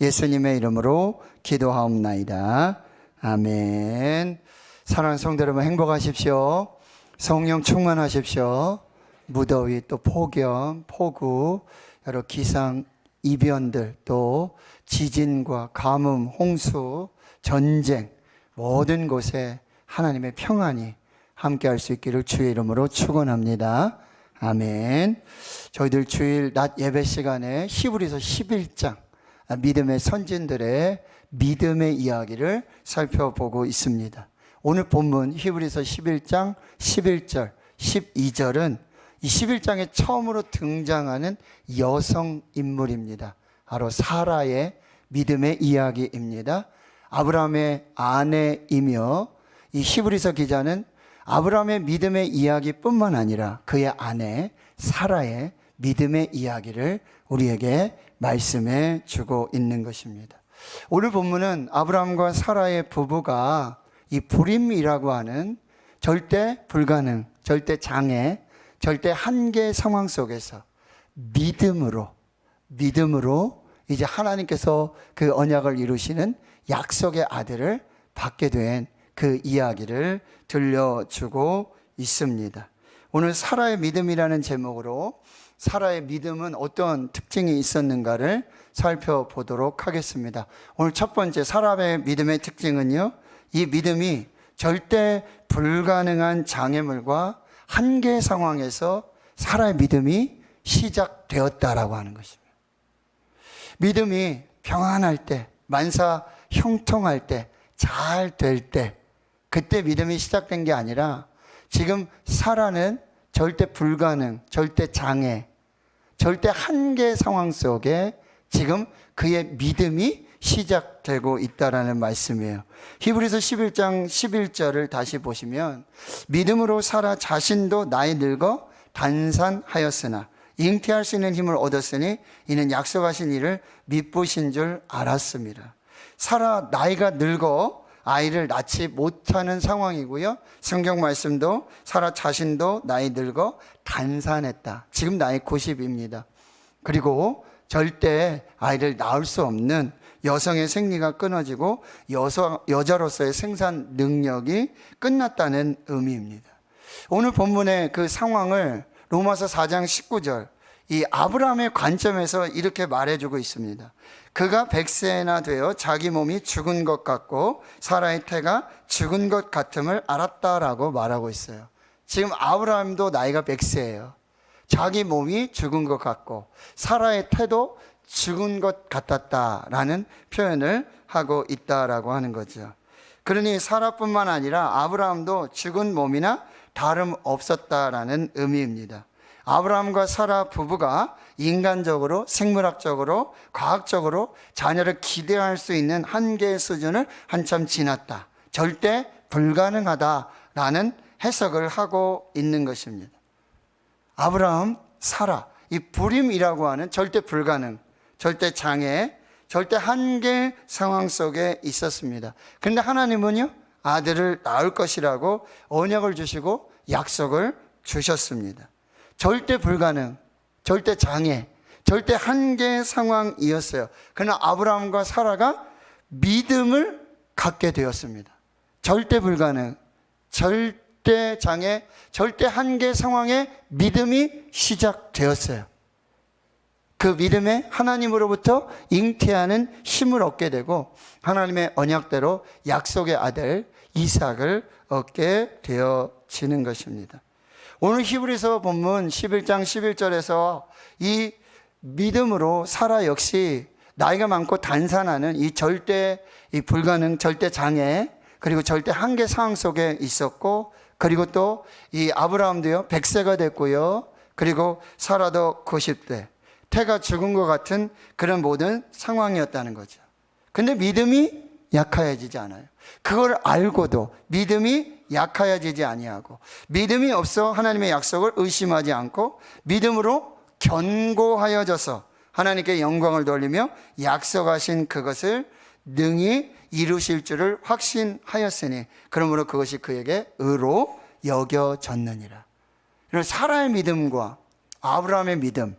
예수님의 이름으로 기도하옵나이다. 아멘. 사랑하는 성도 여러분, 행복하십시오. 성령 충만하십시오. 무더위, 또 폭염, 폭우, 여러 기상 이변들, 또 지진과 가뭄, 홍수, 전쟁, 모든 곳에 하나님의 평안이 함께할 수 있기를 주의 이름으로 축원합니다. 아멘. 저희들 주일 낮 예배 시간에 히브리서 11장 믿음의 선진들의 믿음의 이야기를 살펴보고 있습니다. 오늘 본문 히브리서 11장 11절 12절은 이 11장에 처음으로 등장하는 여성 인물입니다. 바로 사라의 믿음의 이야기입니다. 아브라함의 아내이며 이 히브리서 기자는 아브라함의 믿음의 이야기뿐만 아니라 그의 아내 사라의 믿음의 이야기를 우리에게 말씀해 주고 있는 것입니다. 오늘 본문은 아브라함과 사라의 부부가 이 불임이라고 하는 절대 불가능, 절대 장애, 절대 한계 상황 속에서 믿음으로 이제 하나님께서 그 언약을 이루시는 약속의 아들을 받게 된 그 이야기를 들려주고 있습니다. 오늘 사라의 믿음이라는 제목으로 사라의 믿음은 어떤 특징이 있었는가를 살펴보도록 하겠습니다. 오늘 첫 번째 사라의 믿음의 특징은요, 이 믿음이 절대 불가능한 장애물과 한계 상황에서 사라의 믿음이 시작되었다라고 하는 것입니다. 믿음이 평안할 때, 만사 형통할 때, 잘 될 때, 그때 믿음이 시작된 게 아니라 지금 사라는 절대 불가능, 절대 장애, 절대 한계 상황 속에 지금 그의 믿음이 시작되고 있다라는 말씀이에요. 히브리서 11장 11절을 다시 보시면 믿음으로 사라 자신도 나이 늙어 단산하였으나 잉태할 수 있는 힘을 얻었으니 이는 약속하신 일을 미쁘신 줄 알았습니다. 사라 나이가 늙어 아이를 낳지 못하는 상황이고요. 성경 말씀도 사라 자신도 나이 늙어 단산했다. 지금 나이 90입니다. 그리고 절대 아이를 낳을 수 없는 여성의 생리가 끊어지고 여자로서의 생산 능력이 끝났다는 의미입니다. 오늘 본문의 그 상황을 로마서 4장 19절 이 아브라함의 관점에서 이렇게 말해주고 있습니다. 그가 100세나 되어 자기 몸이 죽은 것 같고 사라의 태가 죽은 것 같음을 알았다라고 말하고 있어요. 지금 아브라함도 나이가 100세예요. 자기 몸이 죽은 것 같고 사라의 태도 죽은 것 같았다라는 표현을 하고 있다라고 하는 거죠. 그러니 사라뿐만 아니라 아브라함도 죽은 몸이나 다름없었다라는 의미입니다. 아브라함과 사라 부부가 인간적으로, 생물학적으로, 과학적으로 자녀를 기대할 수 있는 한계의 수준을 한참 지났다. 절대 불가능하다라는 해석을 하고 있는 것입니다. 아브라함, 사라, 이 불임이라고 하는 절대 불가능, 절대 장애, 절대 한계 상황 속에 있었습니다. 그런데 하나님은요, 아들을 낳을 것이라고 언약을 주시고 약속을 주셨습니다. 절대 불가능, 절대 장애, 절대 한계 상황이었어요. 그러나 아브라함과 사라가 믿음을 갖게 되었습니다. 절대 불가능, 절대 장애, 절대 한계 상황에 믿음이 시작되었어요. 그 믿음에 하나님으로부터 잉태하는 힘을 얻게 되고 하나님의 언약대로 약속의 아들 이삭을 얻게 되어지는 것입니다. 오늘 히브리서 본문 11장 11절에서 이 믿음으로 사라 역시 나이가 많고 단산하는 이 절대 이 불가능, 절대 장애, 그리고 절대 한계 상황 속에 있었고, 그리고 또 이 아브라함도요 100세가 됐고요, 그리고 사라도 90대, 태가 죽은 것 같은 그런 모든 상황이었다는 거죠. 근데 믿음이 약해지지 않아요. 그걸 알고도 믿음이 약해지지 아니하고 믿음이 없어 하나님의 약속을 의심하지 않고 믿음으로 견고하여져서 하나님께 영광을 돌리며 약속하신 그것을 능히 이루실 줄을 확신하였으니 그러므로 그것이 그에게 의로 여겨졌느니라. 사라의 믿음과 아브라함의 믿음,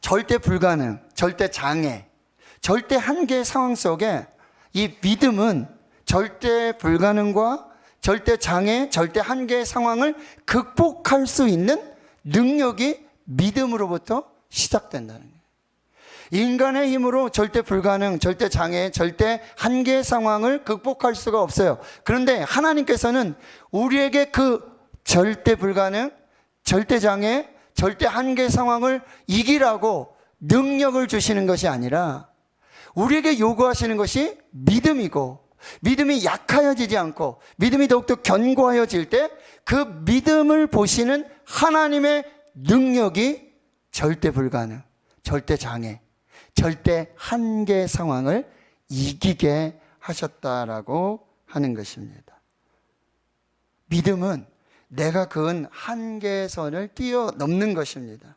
절대 불가능, 절대 장애, 절대 한계 상황 속에 이 믿음은 절대 불가능과 절대 장애, 절대 한계 상황을 극복할 수 있는 능력이 믿음으로부터 시작된다는 거예요. 인간의 힘으로 절대 불가능, 절대 장애, 절대 한계 상황을 극복할 수가 없어요. 그런데 하나님께서는 우리에게 그 절대 불가능, 절대 장애, 절대 한계 상황을 이기라고 능력을 주시는 것이 아니라 우리에게 요구하시는 것이 믿음이고, 믿음이 약하여지지 않고 믿음이 더욱더 견고하여질 때 그 믿음을 보시는 하나님의 능력이 절대 불가능, 절대 장애, 절대 한계 상황을 이기게 하셨다라고 하는 것입니다. 믿음은 내가 그은 한계선을 뛰어넘는 것입니다.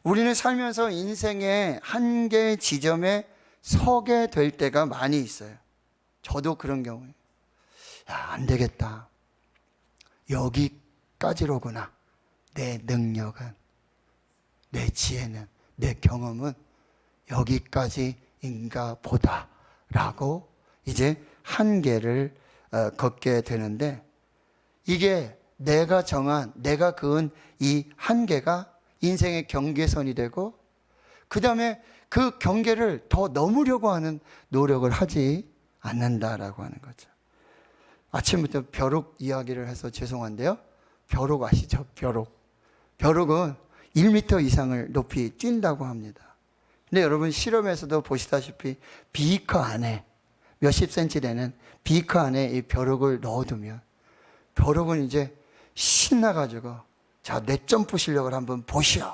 우리는 살면서 인생의 한계 지점에 서게 될 때가 많이 있어요. 저도 그런 경우에 안 되겠다. 여기까지로구나. 내 능력은, 내 지혜는, 내 경험은 여기까지인가 보다 라고 이제 한계를 걷게 되는데, 이게 내가 정한, 내가 그은 이 한계가 인생의 경계선이 되고, 그 다음에 그 경계를 더 넘으려고 하는 노력을 하지 않는다라고 하는 거죠. 아침부터 벼룩 이야기를 해서 죄송한데요. 벼룩 아시죠? 벼룩은 1m 이상을 높이 뛴다고 합니다. 근데 여러분 실험에서도 보시다시피 비커 안에 몇십 센치 되는 비커 안에 이 벼룩을 넣어두면 벼룩은 이제 신나가지고 자, 내 점프 실력을 한번 보시오.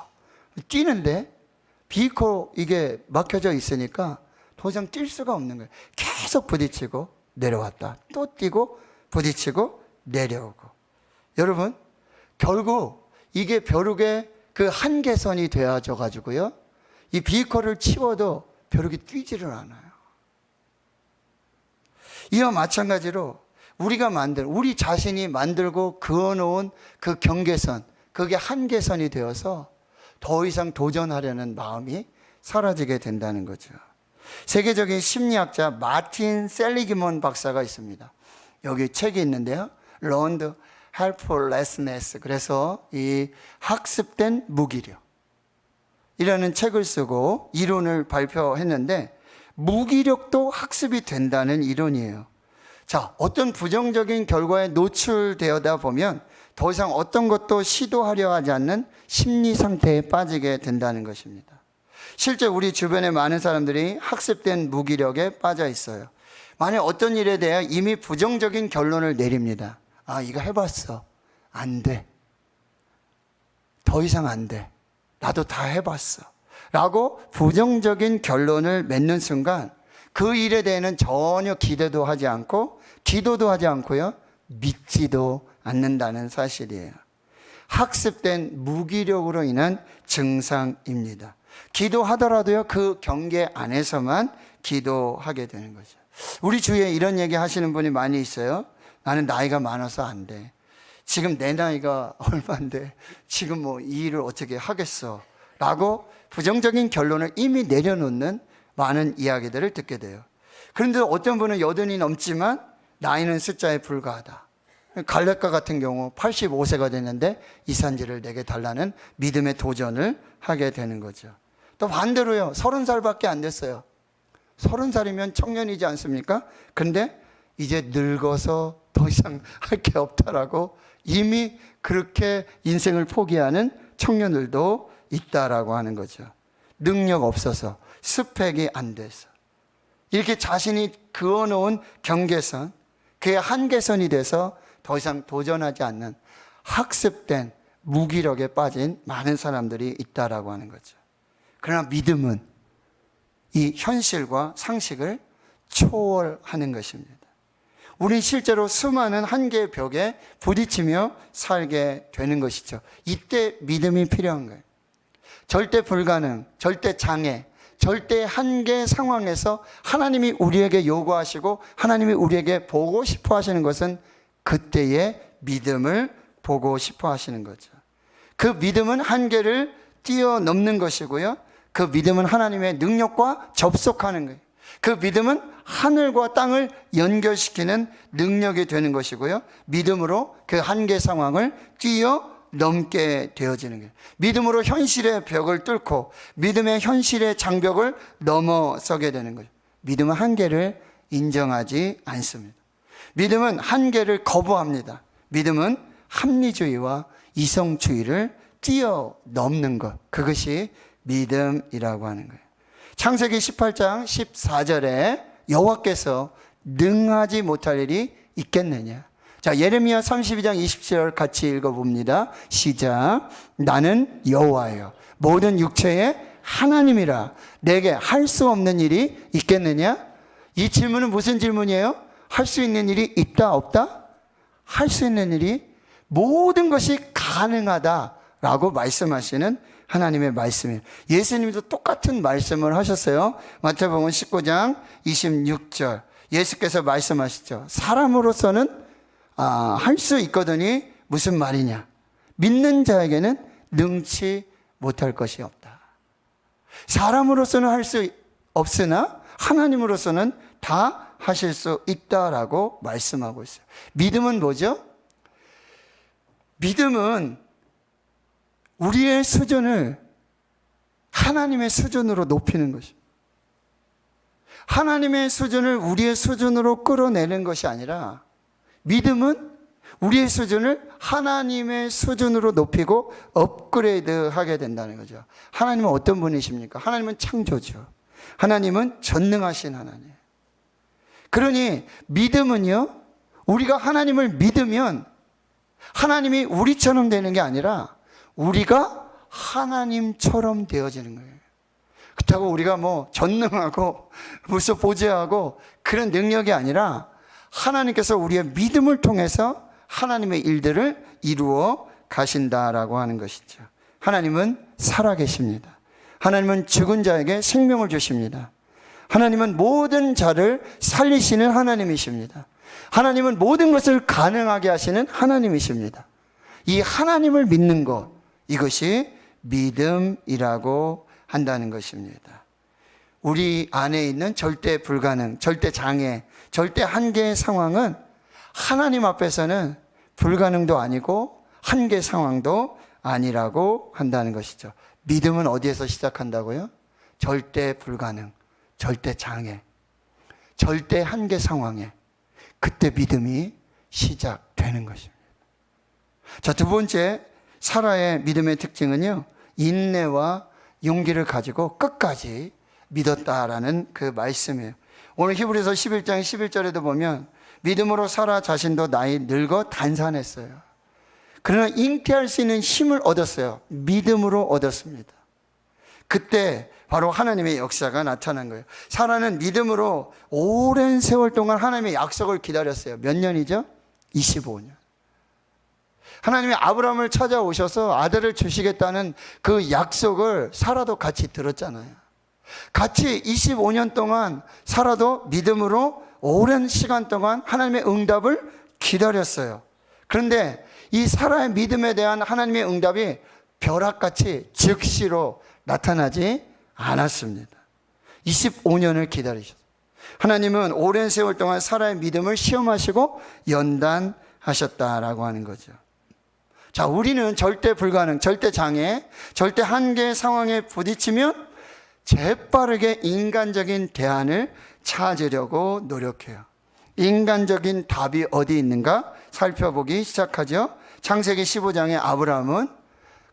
뛰는데 비커 이게 막혀져 있으니까 더 이상 뛸 수가 없는 거예요. 계속 부딪히고 내려왔다. 또 뛰고 부딪히고 내려오고. 여러분, 결국 이게 벼룩의 그 한계선이 되어져 가지고요. 이 비커를 치워도 벼룩이 뛰지를 않아요. 이와 마찬가지로 우리 자신이 만들고 그어놓은 그 경계선, 그게 한계선이 되어서 더 이상 도전하려는 마음이 사라지게 된다는 거죠. 세계적인 심리학자 마틴 셀리기먼 박사가 있습니다. 여기 책이 있는데요. Learned Helplessness. 그래서 이 학습된 무기력 이라는 책을 쓰고 이론을 발표했는데, 무기력도 학습이 된다는 이론이에요. 자, 어떤 부정적인 결과에 노출되어다 보면 더 이상 어떤 것도 시도하려 하지 않는 심리 상태에 빠지게 된다는 것입니다. 실제 우리 주변에 많은 사람들이 학습된 무기력에 빠져 있어요. 만약 어떤 일에 대해 이미 부정적인 결론을 내립니다. 아, 이거 해봤어. 안 돼. 더 이상 안 돼. 나도 다 해봤어. 라고 부정적인 결론을 맺는 순간 그 일에 대해서는 전혀 기대도 하지 않고 기도도 하지 않고요. 믿지도 않는다는 사실이에요. 학습된 무기력으로 인한 증상입니다. 기도하더라도요, 그 경계 안에서만 기도하게 되는 거죠. 우리 주위에 이런 얘기 하시는 분이 많이 있어요. 나는 나이가 많아서 안 돼. 지금 내 나이가 얼마인데 지금 뭐 이 일을 어떻게 하겠어. 라고 부정적인 결론을 이미 내려놓는 많은 이야기들을 듣게 돼요. 그런데 어떤 분은 80이 넘지만 나이는 숫자에 불과하다. 갈렙과 같은 경우 85세가 됐는데 이산지를 내게 달라는 믿음의 도전을 하게 되는 거죠. 또 반대로요, 30살밖에 안 됐어요. 30살이면 청년이지 않습니까? 근데 이제 늙어서 더 이상 할 게 없다라고 이미 그렇게 인생을 포기하는 청년들도 있다라고 하는 거죠. 능력 없어서, 스펙이 안 돼서. 이렇게 자신이 그어놓은 경계선, 그의 한계선이 돼서 더 이상 도전하지 않는 학습된 무기력에 빠진 많은 사람들이 있다라고 하는 거죠. 그러나 믿음은 이 현실과 상식을 초월하는 것입니다. 우리 실제로 수많은 한계의 벽에 부딪히며 살게 되는 것이죠. 이때 믿음이 필요한 거예요. 절대 불가능, 절대 장애, 절대 한계 상황에서 하나님이 우리에게 요구하시고 하나님이 우리에게 보고 싶어 하시는 것은 그때의 믿음을 보고 싶어 하시는 거죠. 그 믿음은 한계를 뛰어넘는 것이고요. 그 믿음은 하나님의 능력과 접속하는 거예요. 그 믿음은 하늘과 땅을 연결시키는 능력이 되는 것이고요. 믿음으로 그 한계 상황을 뛰어넘게 되어지는 거예요. 믿음으로 현실의 벽을 뚫고 믿음의 현실의 장벽을 넘어서게 되는 거죠. 믿음은 한계를 인정하지 않습니다. 믿음은 한계를 거부합니다. 믿음은 합리주의와 이성주의를 뛰어넘는 것, 그것이 믿음이라고 하는 거예요. 창세기 18장 14절에 여호와께서 능하지 못할 일이 있겠느냐. 자, 예레미야 32장 27절 같이 읽어봅니다. 시작. 나는 여호와여 모든 육체의 하나님이라 내게 할 수 없는 일이 있겠느냐. 이 질문은 무슨 질문이에요? 할 수 있는 일이 있다 없다? 할 수 있는 일이 모든 것이 가능하다라고 말씀하시는 하나님의 말씀이에요. 예수님도 똑같은 말씀을 하셨어요. 마태복음 19장 26절 예수께서 말씀하시죠. 사람으로서는 할 수 있거든이 무슨 말이냐. 믿는 자에게는 능치 못할 것이 없다. 사람으로서는 할 수 없으나 하나님으로서는 다 하실 수 있다라고 말씀하고 있어요. 믿음은 뭐죠? 믿음은 우리의 수준을 하나님의 수준으로 높이는 것입니다. 하나님의 수준을 우리의 수준으로 끌어내는 것이 아니라 믿음은 우리의 수준을 하나님의 수준으로 높이고 업그레이드 하게 된다는 거죠. 하나님은 어떤 분이십니까? 하나님은 창조주. 하나님은 전능하신 하나님. 그러니 믿음은요, 우리가 하나님을 믿으면 하나님이 우리처럼 되는 게 아니라 우리가 하나님처럼 되어지는 거예요. 그렇다고 우리가 뭐 전능하고 무슨 보좌하고 그런 능력이 아니라 하나님께서 우리의 믿음을 통해서 하나님의 일들을 이루어 가신다라고 하는 것이죠. 하나님은 살아계십니다. 하나님은 죽은 자에게 생명을 주십니다. 하나님은 모든 자를 살리시는 하나님이십니다. 하나님은 모든 것을 가능하게 하시는 하나님이십니다. 이 하나님을 믿는 것, 이것이 믿음이라고 한다는 것입니다. 우리 안에 있는 절대 불가능, 절대 장애, 절대 한계의 상황은 하나님 앞에서는 불가능도 아니고 한계 상황도 아니라고 한다는 것이죠. 믿음은 어디에서 시작한다고요? 절대 불가능, 절대 장애, 절대 한계 상황에 그때 믿음이 시작되는 것입니다. 자, 두 번째 사라의 믿음의 특징은요, 인내와 용기를 가지고 끝까지 믿었다라는 그 말씀이에요. 오늘 히브리서 11장 11절에도 보면 믿음으로 사라 자신도 나이 늙어 단산했어요. 그러나 잉태할 수 있는 힘을 얻었어요. 믿음으로 얻었습니다. 그때 바로 하나님의 역사가 나타난 거예요. 사라는 믿음으로 오랜 세월 동안 하나님의 약속을 기다렸어요. 몇 년이죠? 25년. 하나님이 아브라함을 찾아오셔서 아들을 주시겠다는 그 약속을 사라도 같이 들었잖아요. 같이 25년 동안 사라도 믿음으로 오랜 시간 동안 하나님의 응답을 기다렸어요. 그런데 이 사라의 믿음에 대한 하나님의 응답이 벼락같이 즉시로 나타나지 않았습니다. 25년을 기다리셨어요. 하나님은 오랜 세월 동안 사라의 믿음을 시험하시고 연단하셨다라고 하는 거죠. 자, 우리는 절대 불가능, 절대 장애, 절대 한계 상황에 부딪히면 재빠르게 인간적인 대안을 찾으려고 노력해요. 인간적인 답이 어디 있는가 살펴보기 시작하죠. 창세기 15장에 아브라함은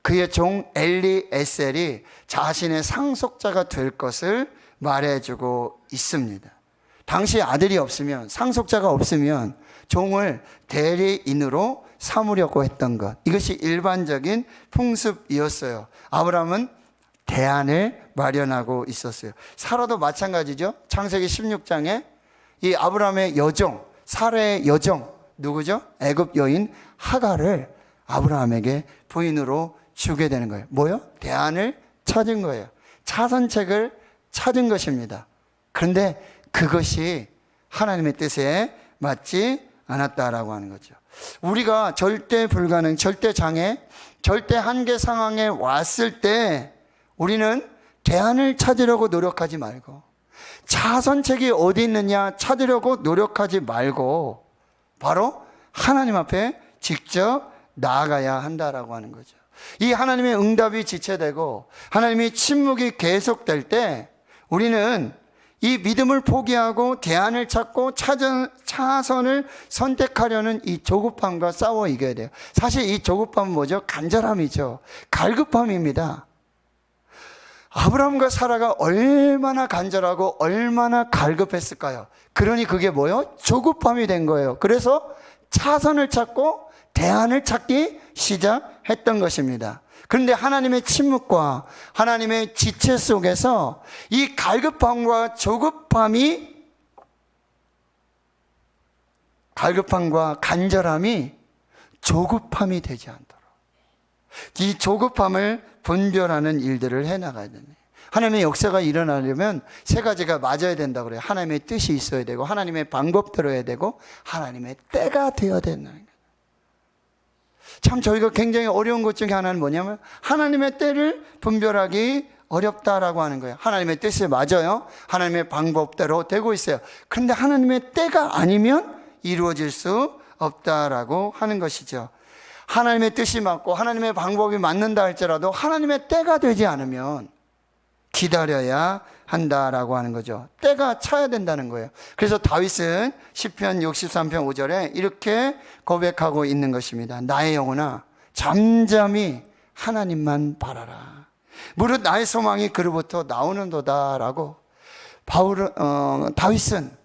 그의 종 엘리에셀이 자신의 상속자가 될 것을 말해주고 있습니다. 당시 아들이 없으면, 상속자가 없으면 종을 대리인으로 삼으려고 했던 것, 이것이 일반적인 풍습이었어요. 아브라함은 대안을 마련하고 있었어요. 사라도 마찬가지죠. 창세기 16장에 이 아브라함의 여종, 사라의 여종 누구죠? 애굽 여인 하갈을 아브라함에게 부인으로 주게 되는 거예요. 뭐요? 대안을 찾은 거예요. 차선책을 찾은 것입니다. 그런데 그것이 하나님의 뜻에 맞지 않았다라고 하는 거죠. 우리가 절대 불가능, 절대 장애, 절대 한계 상황에 왔을 때 우리는 대안을 찾으려고 노력하지 말고, 자선책이 어디 있느냐 찾으려고 노력하지 말고 바로 하나님 앞에 직접 나아가야 한다라고 하는 거죠. 이 하나님의 응답이 지체되고 하나님의 침묵이 계속될 때 우리는 이 믿음을 포기하고 대안을 찾고 차선을 선택하려는 이 조급함과 싸워 이겨야 돼요. 사실 이 조급함은 뭐죠? 간절함이죠. 갈급함입니다. 아브라함과 사라가 얼마나 간절하고 얼마나 갈급했을까요? 그러니 그게 뭐예요? 조급함이 된 거예요. 그래서 차선을 찾고 대안을 찾기 시작했던 것입니다. 그런데 하나님의 침묵과 하나님의 지체 속에서 이 갈급함과 간절함이 조급함이 되지 않도록 이 조급함을 분별하는 일들을 해나가야 됩니다. 하나님의 역사가 일어나려면 세 가지가 맞아야 된다고 그래요. 하나님의 뜻이 있어야 되고, 하나님의 방법대로 해야 되고, 하나님의 때가 되어야 된다는 거예요. 참 저희가 굉장히 어려운 것 중에 하나는 뭐냐면 하나님의 때를 분별하기 어렵다라고 하는 거예요. 하나님의 뜻이 맞아요. 하나님의 방법대로 되고 있어요. 그런데 하나님의 때가 아니면 이루어질 수 없다라고 하는 것이죠. 하나님의 뜻이 맞고 하나님의 방법이 맞는다 할지라도 하나님의 때가 되지 않으면 기다려야 한다라고 하는 거죠. 때가 차야 된다는 거예요. 그래서 다윗은 시편 63편 5절에 이렇게 고백하고 있는 것입니다. 나의 영혼아 잠잠히 하나님만 바라라. 무릇 나의 소망이 그로부터 나오는도다라고 다윗은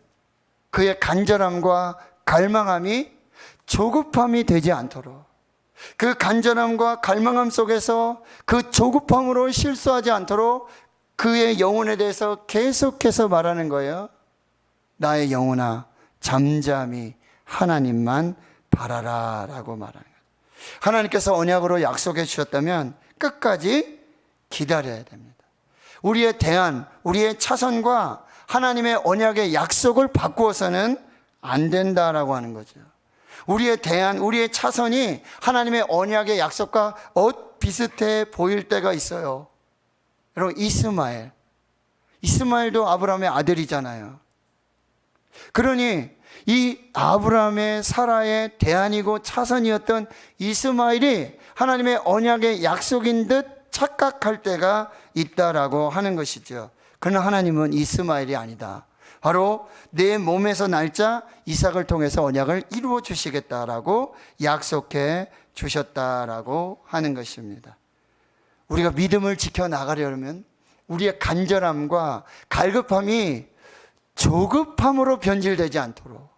그의 간절함과 갈망함이 조급함이 되지 않도록, 그 간절함과 갈망함 속에서 그 조급함으로 실수하지 않도록 그의 영혼에 대해서 계속해서 말하는 거예요. 나의 영혼아 잠잠히 하나님만 바라라 라고 말하는 거예요. 하나님께서 언약으로 약속해 주셨다면 끝까지 기다려야 됩니다. 우리의 대안, 우리의 차선과 하나님의 언약의 약속을 바꾸어서는 안 된다라고 하는 거죠. 우리의 대안, 우리의 차선이 하나님의 언약의 약속과 비슷해 보일 때가 있어요. 여러분, 이스마엘도 아브라함의 아들이잖아요. 그러니 이 아브라함의 사라의 대안이고 차선이었던 이스마엘이 하나님의 언약의 약속인 듯 착각할 때가 있다라고 하는 것이죠. 그러나 하나님은 이스마엘이 아니다. 바로 내 몸에서 날짜 이삭을 통해서 언약을 이루어 주시겠다라고 약속해 주셨다라고 하는 것입니다. 우리가 믿음을 지켜나가려면 우리의 간절함과 갈급함이 조급함으로 변질되지 않도록,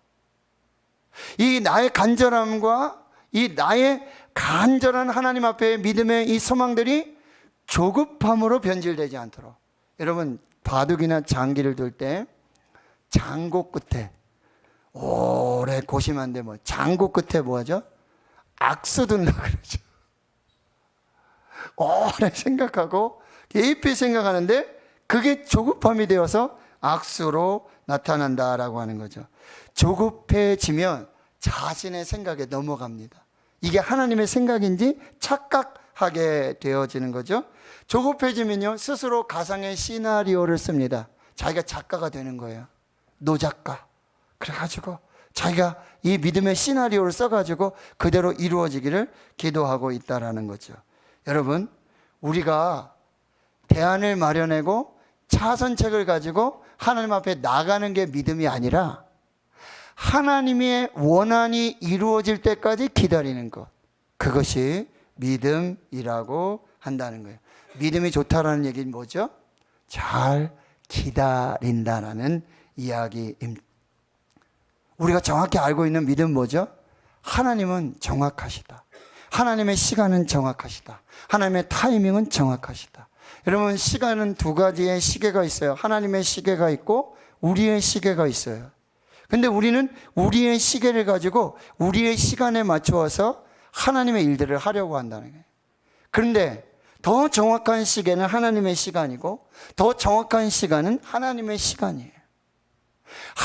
이 나의 간절함과 이 나의 간절한 하나님 앞에 믿음의 이 소망들이 조급함으로 변질되지 않도록. 여러분, 바둑이나 장기를 둘 때 장고 끝에 오래 고심한데 장고 끝에 뭐하죠? 악수 둔다 그러죠. 오래 생각하고 깊이 생각하는데 그게 조급함이 되어서 악수로 나타난다라고 하는 거죠. 조급해지면 자신의 생각에 넘어갑니다. 이게 하나님의 생각인지 착각하게 되어지는 거죠. 조급해지면요 스스로 가상의 시나리오를 씁니다. 자기가 작가가 되는 거예요. 노작가. 그래가지고 자기가 이 믿음의 시나리오를 써가지고 그대로 이루어지기를 기도하고 있다라는 거죠. 여러분, 우리가 대안을 마련하고 차선책을 가지고 하나님 앞에 나가는 게 믿음이 아니라 하나님의 원한이 이루어질 때까지 기다리는 것, 그것이 믿음이라고 한다는 거예요. 믿음이 좋다라는 얘기는 뭐죠? 잘 기다린다라는 이야기입니다. 우리가 정확히 알고 있는 믿음은 뭐죠? 하나님은 정확하시다. 하나님의 시간은 정확하시다. 하나님의 타이밍은 정확하시다. 여러분, 시간은 두 가지의 시계가 있어요. 하나님의 시계가 있고 우리의 시계가 있어요. 근데 우리는 우리의 시계를 가지고 우리의 시간에 맞추어서 하나님의 일들을 하려고 한다는 거예요. 그런데 더 정확한 시계는 하나님의 시간이고 더 정확한 시간은 하나님의 시간이에요.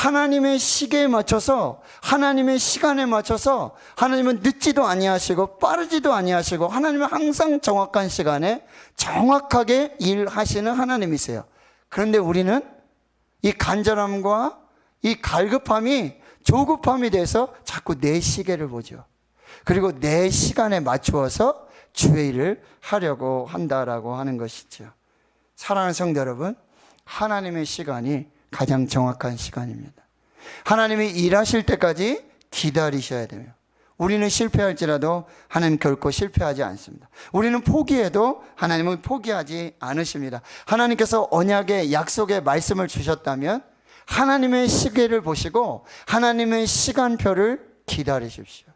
하나님의 시계에 맞춰서, 하나님의 시간에 맞춰서, 하나님은 늦지도 아니하시고 빠르지도 아니하시고, 하나님은 항상 정확한 시간에 정확하게 일하시는 하나님이세요. 그런데 우리는 이 간절함과 이 갈급함이 조급함이 돼서 자꾸 내 시계를 보죠. 그리고 내 시간에 맞추어서 주의 일을 하려고 한다라고 하는 것이죠. 사랑하는 성도 여러분, 하나님의 시간이 가장 정확한 시간입니다. 하나님이 일하실 때까지 기다리셔야 돼요. 우리는 실패할지라도 하나님 결코 실패하지 않습니다. 우리는 포기해도 하나님은 포기하지 않으십니다. 하나님께서 언약의 약속의 말씀을 주셨다면 하나님의 시계를 보시고 하나님의 시간표를 기다리십시오.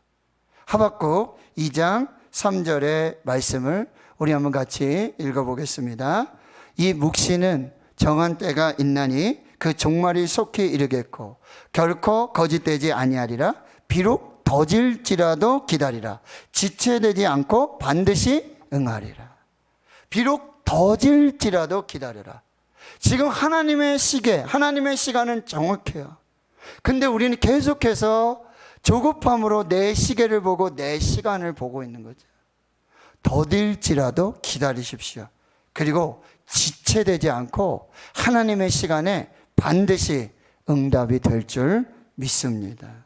하박국 2장 3절의 말씀을 우리 한번 같이 읽어보겠습니다. 이 묵시는 정한 때가 있나니 그 종말이 속히 이르겠고 결코 거짓되지 아니하리라. 비록 더딜지라도 기다리라. 지체되지 않고 반드시 응하리라. 비록 더딜지라도 기다려라. 지금 하나님의 시계, 하나님의 시간은 정확해요. 근데 우리는 계속해서 조급함으로 내 시계를 보고 내 시간을 보고 있는 거죠. 더딜지라도 기다리십시오. 그리고 지체되지 않고 하나님의 시간에 반드시 응답이 될 줄 믿습니다.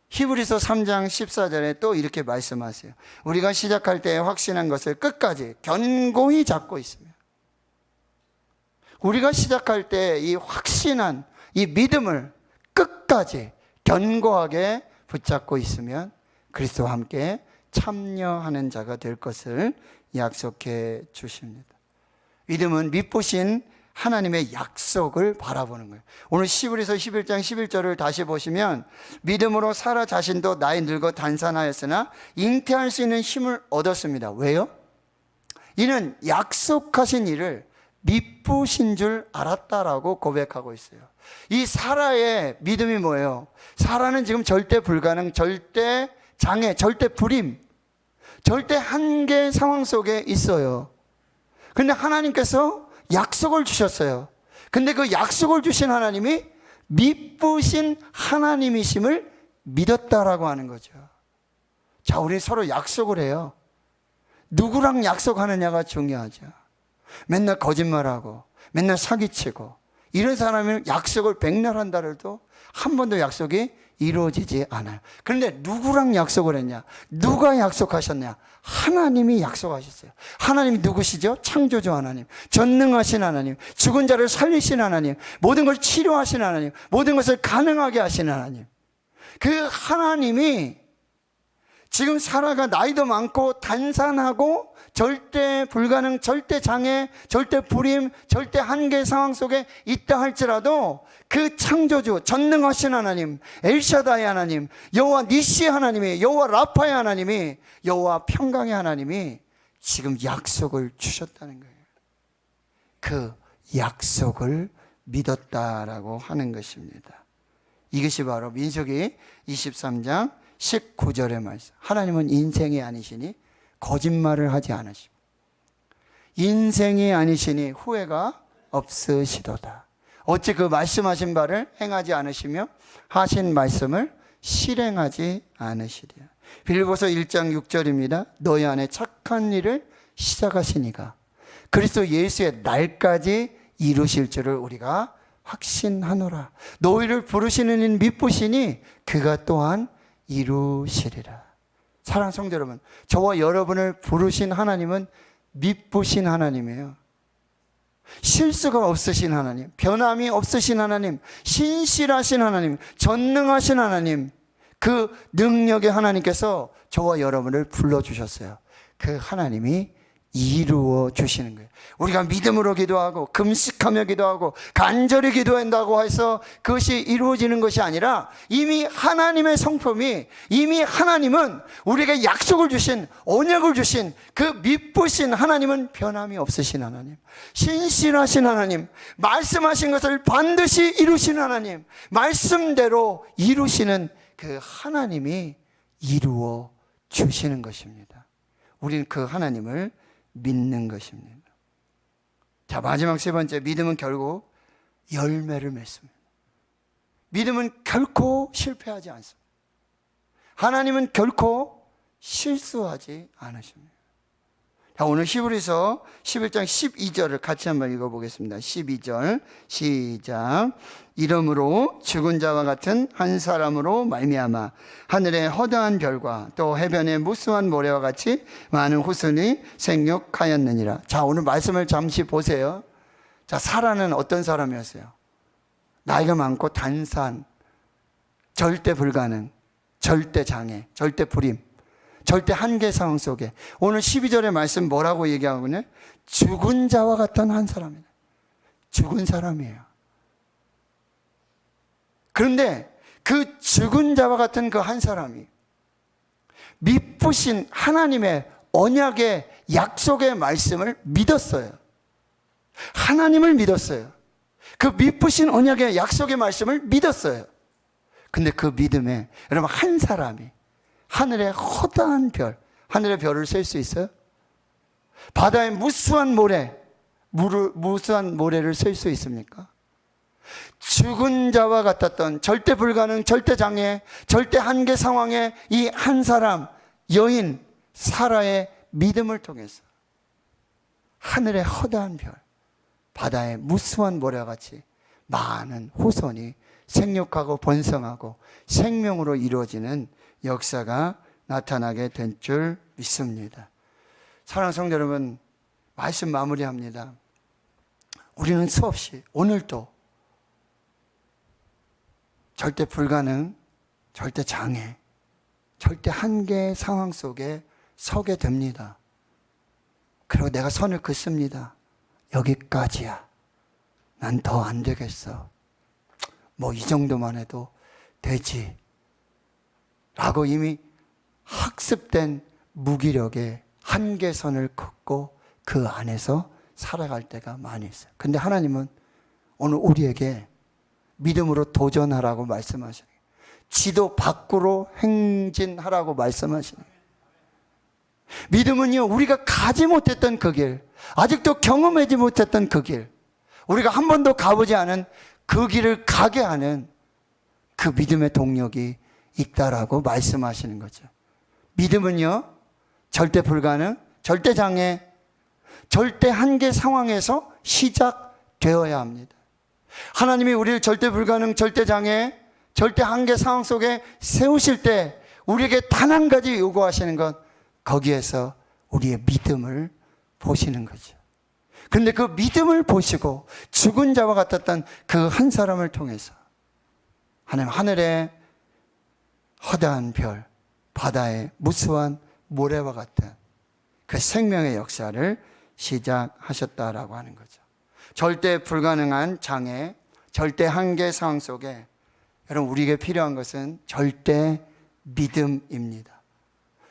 히브리서 3장 14절에 또 이렇게 말씀하세요. 우리가 시작할 때 확신한 것을 끝까지 견고히 잡고 있으며, 우리가 시작할 때 이 확신한 이 믿음을 끝까지 견고하게 붙잡고 있으면 그리스도와 함께 참여하는 자가 될 것을 약속해 주십니다. 믿음은 믿으신 하나님의 약속을 바라보는 거예요. 오늘 히브리서 11장 11절을 다시 보시면 믿음으로 사라 자신도 나이 늙어 단산하였으나 잉태할 수 있는 힘을 얻었습니다. 왜요? 이는 약속하신 일을 미쁘신 줄 알았다라고 고백하고 있어요. 이 사라의 믿음이 뭐예요? 사라는 지금 절대 불가능, 절대 장애, 절대 불임, 절대 한계 상황 속에 있어요. 근데 하나님께서 약속을 주셨어요. 근데 그 약속을 주신 하나님이 미쁘신 하나님이심을 믿었다라고 하는 거죠. 자, 우리 서로 약속을 해요. 누구랑 약속하느냐가 중요하죠. 맨날 거짓말하고 맨날 사기치고 이런 사람은 약속을 백날 한다 해도 한 번도 약속이 이루어지지 않아요. 그런데 누구랑 약속을 했냐? 누가 약속하셨냐? 하나님이 약속하셨어요. 하나님이 누구시죠? 창조주 하나님, 전능하신 하나님, 죽은 자를 살리신 하나님, 모든 걸 치료하신 하나님, 모든 것을 가능하게 하신 하나님. 그 하나님이 지금 사라가 나이도 많고 단산하고 절대 불가능, 절대 장애, 절대 불임, 절대 한계 상황 속에 있다 할지라도 그 창조주, 전능하신 하나님, 엘샤다이 하나님, 여호와 니시 하나님이, 여호와 라파의 하나님이, 여호와 평강의 하나님이 지금 약속을 주셨다는 거예요. 그 약속을 믿었다라고 하는 것입니다. 이것이 바로 민수기 23장 19절의 말씀. 하나님은 인생이 아니시니 거짓말을 하지 않으시고 인생이 아니시니 후회가 없으시도다. 어찌 그 말씀하신 바를 행하지 않으시며 하신 말씀을 실행하지 않으시리요. 빌립보서 1장 6절입니다. 너희 안에 착한 일을 시작하시니가 그리스도 예수의 날까지 이루실 줄을 우리가 확신하노라. 너희를 부르시는 인 미쁘시니 그가 또한 이루시리라. 사랑하는 성도 여러분, 저와 여러분을 부르신 하나님은 미쁘신 하나님이에요. 실수가 없으신 하나님, 변함이 없으신 하나님, 신실하신 하나님, 전능하신 하나님, 그 능력의 하나님께서 저와 여러분을 불러주셨어요. 그 하나님이 이루어 주시는 거예요. 우리가 믿음으로 기도하고 금식하며 기도하고 간절히 기도한다고 해서 그것이 이루어지는 것이 아니라 이미 하나님의 성품이, 이미 하나님은 우리에게 약속을 주신, 언약을 주신 그 미쁘신 하나님은 변함이 없으신 하나님, 신실하신 하나님, 말씀하신 것을 반드시 이루신 하나님, 말씀대로 이루시는 그 하나님이 이루어 주시는 것입니다. 우리는 그 하나님을 믿는 것입니다. 자, 마지막 세 번째, 믿음은 결국 열매를 맺습니다. 믿음은 결코 실패하지 않습니다. 하나님은 결코 실수하지 않으십니다. 자, 오늘 히브리서 11장 12절을 같이 한번 읽어보겠습니다. 12절 시작. 이러므로 죽은 자와 같은 한 사람으로 말미암아 하늘의 허다한 별과 또 해변의 무수한 모래와 같이 많은 후손이 생육하였느니라. 자, 오늘 말씀을 잠시 보세요. 자, 사라는 어떤 사람이었어요? 나이가 많고 단산, 절대 불가능, 절대 장애, 절대 불임, 절대 한계 상황 속에 오늘 12절의 말씀 뭐라고 얘기하거든요? 죽은 자와 같은 한 사람이에요. 죽은 사람이에요. 그런데 그 죽은 자와 같은 그 한 사람이 미쁘신 하나님의 언약의 약속의 말씀을 믿었어요. 하나님을 믿었어요. 그 미쁘신 언약의 약속의 말씀을 믿었어요. 근데 그 믿음에 여러분 한 사람이 하늘의 허다한 별, 하늘의 별을 셀 수 있어요? 바다의 무수한 무수한 모래를 셀 수 있습니까? 죽은 자와 같았던 절대 불가능, 절대 장애, 절대 한계 상황에 이 한 사람, 여인 사라의 믿음을 통해서 하늘의 허다한 별, 바다의 무수한 모래와 같이 많은 후손이 생육하고 번성하고 생명으로 이루어지는 역사가 나타나게 된 줄 믿습니다. 사랑하는 성도 여러분, 말씀 마무리합니다. 우리는 수없이 오늘도 절대 불가능, 절대 장애, 절대 한계 상황 속에 서게 됩니다. 그리고 내가 선을 긋습니다. 여기까지야. 난 더 안 되겠어. 뭐 이 정도만 해도 되지. 라고 이미 학습된 무기력의 한계선을 긋고 그 안에서 살아갈 때가 많이 있어요. 근데 하나님은 오늘 우리에게 믿음으로 도전하라고 말씀하시는 거예요. 지도 밖으로 행진하라고 말씀하시는 거예요. 믿음은요, 우리가 가지 못했던 그 길, 아직도 경험하지 못했던 그 길, 우리가 한 번도 가보지 않은 그 길을 가게 하는 그 믿음의 동력이 있다라고 말씀하시는 거죠. 믿음은요, 절대 불가능, 절대 장애, 절대 한계 상황에서 시작되어야 합니다. 하나님이 우리를 절대 불가능, 절대 장애, 절대 한계 상황 속에 세우실 때 우리에게 단 한 가지 요구하시는 것, 거기에서 우리의 믿음을 보시는 거죠. 그런데 그 믿음을 보시고 죽은 자와 같았던 그 한 사람을 통해서 하나님 하늘의 허다한 별, 바다의 무수한 모래와 같은 그 생명의 역사를 시작하셨다라고 하는 거죠. 절대 불가능한 장애, 절대 한계 상황 속에 여러분 우리에게 필요한 것은 절대 믿음입니다.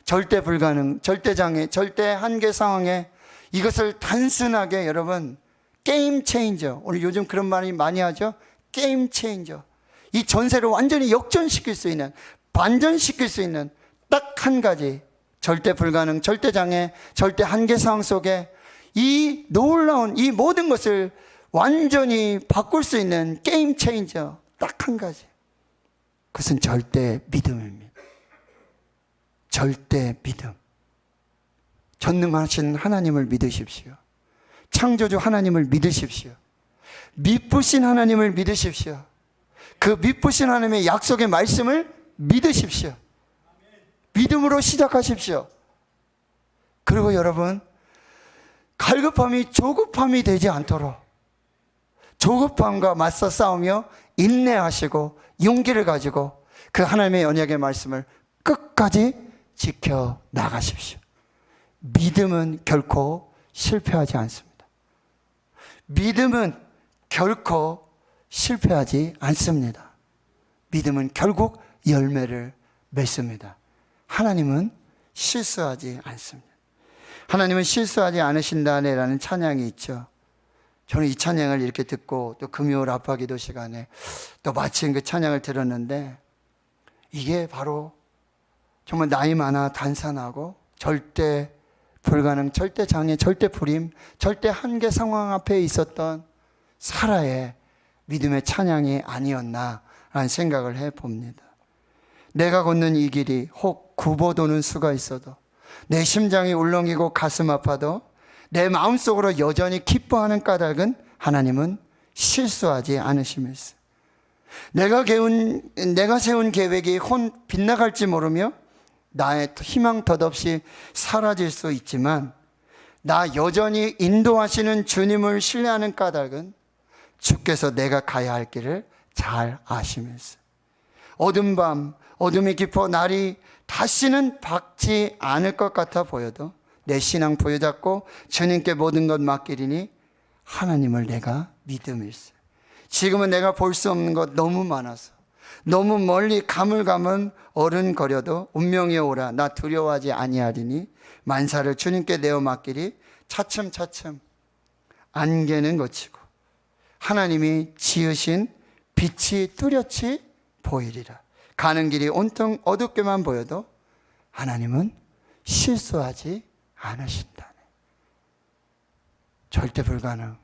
절대 불가능, 절대 장애, 절대 한계 상황에 이것을 단순하게 여러분 게임 체인저, 오늘 요즘 그런 말이 많이 하죠. 게임 체인저. 이 전세를 완전히 역전시킬 수 있는, 반전시킬 수 있는 딱 한 가지, 절대 불가능, 절대 장애, 절대 한계 상황 속에 이 놀라운 이 모든 것을 완전히 바꿀 수 있는 게임 체인저 딱 한 가지. 그것은 절대 믿음입니다. 절대 믿음. 전능하신 하나님을 믿으십시오. 창조주 하나님을 믿으십시오. 미쁘신 하나님을 믿으십시오. 그 미쁘신 하나님의 약속의 말씀을 믿으십시오. 믿음으로 시작하십시오. 그리고 여러분, 갈급함이 조급함이 되지 않도록 조급함과 맞서 싸우며 인내하시고 용기를 가지고 그 하나님의 언약의 말씀을 끝까지 지켜 나가십시오. 믿음은 결코 실패하지 않습니다. 믿음은 결코 실패하지 않습니다. 믿음은 결국 열매를 맺습니다. 하나님은 실수하지 않습니다. 하나님은 실수하지 않으신다네라는 찬양이 있죠. 저는 이 찬양을 이렇게 듣고 또 금요 라파 기도 시간에 또 마침 그 찬양을 들었는데 이게 바로 정말 나이 많아 단산하고 절대 불가능, 절대 장애, 절대 불임, 절대 한계 상황 앞에 있었던 사라의 믿음의 찬양이 아니었나라는 생각을 해봅니다. 내가 걷는 이 길이 혹 굽어도는 수가 있어도, 내 심장이 울렁이고 가슴 아파도, 내 마음속으로 여전히 기뻐하는 까닭은 하나님은 실수하지 않으심일세. 내가 세운 계획이 빗나갈지 모르며 나의 희망 덧없이 사라질 수 있지만, 나 여전히 인도하시는 주님을 신뢰하는 까닭은 주께서 내가 가야 할 길을 잘 아시면서, 어두운 밤, 어둠이 깊어 날이 다시는 밝지 않을 것 같아 보여도 내 신앙 부여잡고 주님께 모든 것 맡기리니 하나님을 내가 믿음일세. 지금은 내가 볼 수 없는 것 너무 많아서 너무 멀리 가물가물 어른거려도 운명이 오라 나 두려워하지 아니하리니 만사를 주님께 내어 맡기리. 차츰차츰 안개는 걷히고 하나님이 지으신 빛이 뚜렷이 보이리라. 가는 길이 온통 어둡게만 보여도 하나님은 실수하지 않으신다네. 절대 불가능,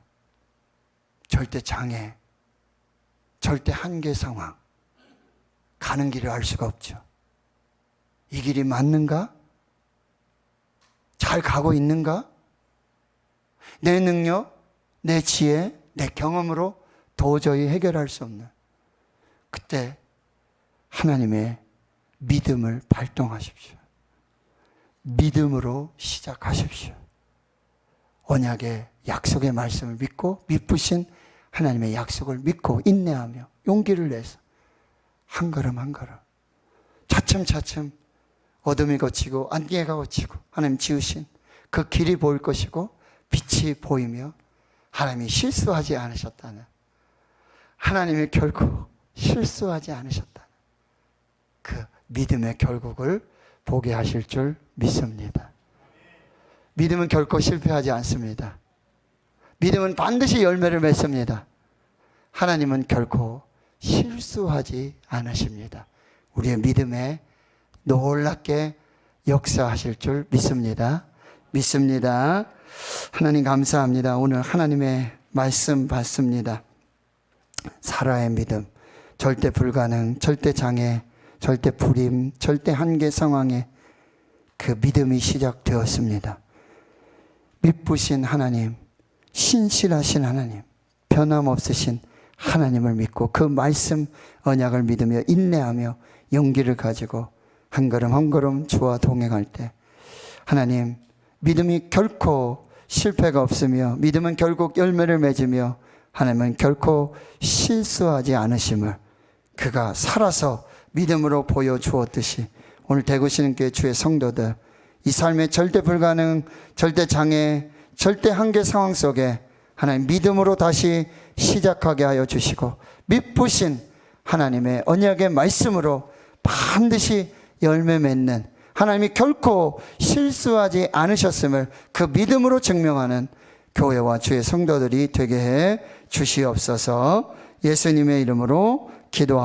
절대 장애, 절대 한계 상황, 가는 길을 알 수가 없죠. 이 길이 맞는가? 잘 가고 있는가? 내 능력, 내 지혜, 내 경험으로 도저히 해결할 수 없는, 그때 하나님의 믿음을 발동하십시오. 믿음으로 시작하십시오. 언약의 약속의 말씀을 믿고 믿으신 하나님의 약속을 믿고 인내하며 용기를 내서 한 걸음 한 걸음 차츰차츰 어둠이 걷히고 안개가 걷히고 하나님 지으신 그 길이 보일 것이고 빛이 보이며 하나님이 실수하지 않으셨다는, 하나님이 결코 실수하지 않으셨다는 그 믿음의 결국을 보게 하실 줄 믿습니다. 믿음은 결코 실패하지 않습니다. 믿음은 반드시 열매를 맺습니다. 하나님은 결코 실수하지 않으십니다. 우리의 믿음에 놀랍게 역사하실 줄 믿습니다. 하나님 감사합니다. 오늘 하나님의 말씀 받습니다. 사라의 믿음, 절대 불가능, 절대 장애, 절대 불임, 절대 한계 상황에 그 믿음이 시작되었습니다. 믿으신 하나님, 신실하신 하나님, 변함없으신 하나님을 믿고 그 말씀 언약을 믿으며 인내하며 용기를 가지고 한 걸음 한 걸음 주와 동행할 때 하나님, 믿음이 결코 실패가 없으며 믿음은 결국 열매를 맺으며 하나님은 결코 실수하지 않으심을 그가 살아서 믿음으로 보여주었듯이 오늘 대구신흥교회 주의 성도들, 이 삶의 절대 불가능, 절대 장애, 절대 한계 상황 속에 하나님 믿음으로 다시 시작하게 하여 주시고 믿으신 하나님의 언약의 말씀으로 반드시 열매 맺는, 하나님이 결코 실수하지 않으셨음을 그 믿음으로 증명하는 교회와 주의 성도들이 되게 해 주시옵소서. 예수님의 이름으로 기도하옵나이다.